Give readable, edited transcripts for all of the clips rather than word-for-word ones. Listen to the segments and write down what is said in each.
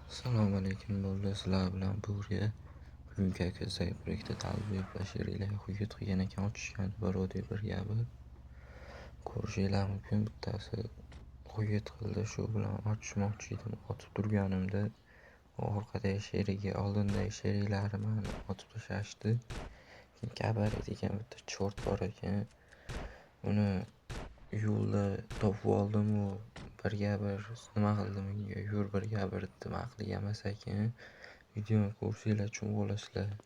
Assalomu alaykum bo'ldi sizlar bilan Bo'riya. Bugungi akazay proyekti talbiyot va she'riylar quyit qilgan ekan ochishgan barodi bir gapi. Ko'rishinglar mumkin bittasi quyit qildi shu bilan ochishmoqchi edim. Otib turganimda orqadagi she'riga oldindagi she'riylarni mani otib tashlashdi. Kabaret degan bitta chort bor ekan. Uni yo'lda topib oldim-u birga bir nima qildim unga yur birga bir nima qilik emas ekan. Videoni ko'rsanglar chun bo'lasizlar.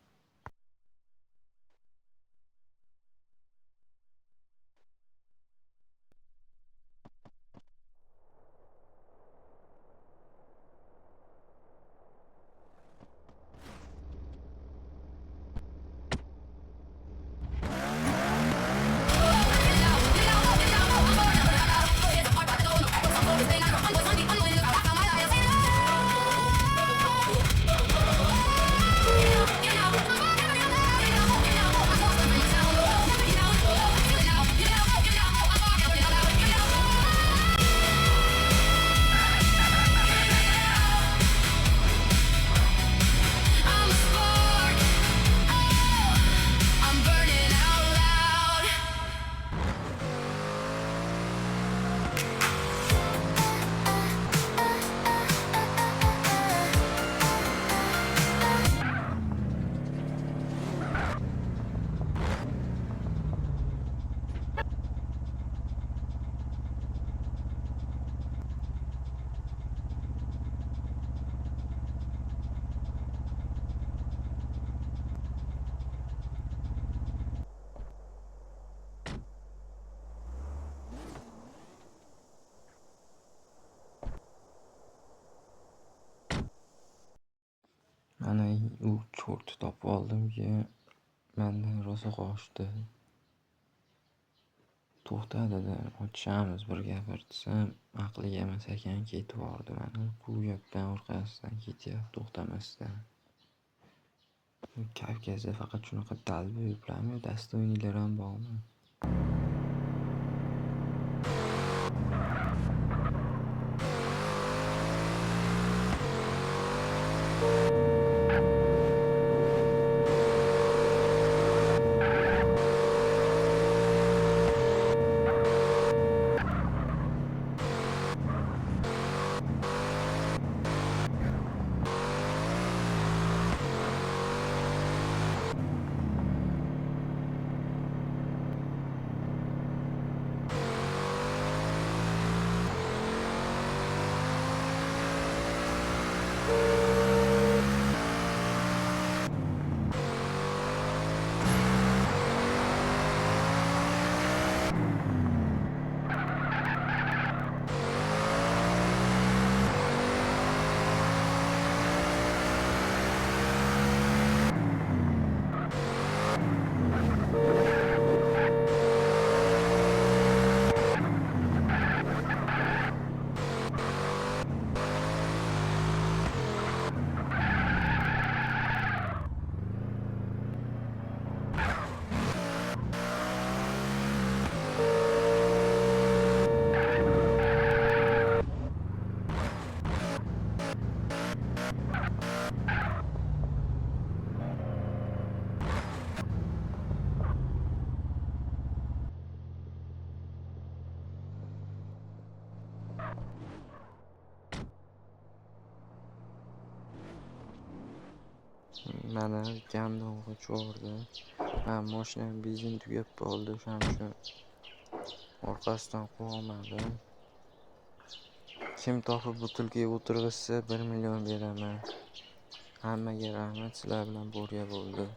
Mana u chortni topib oldimki mendan rosa qochdi. To'xta dedi, ochamiz birga bir desam aqliga emas ekan, ketib yubordi mani. Quyakdan orqasidan ketyapti to'xtamasdan. Kavkazda faqat shunaqa dalba yuklarmi, dostойныйlar ham bormi? Mana Gandonga chordi. Mashinam benzin tugab qoldi, o'shaning uchun orqasidan quvolmadim. Kim topib butilkaga o'tirg'izsa 1 million beraman. Hammaga rahmat, sizlar bilan Bo'riya bo'ldi.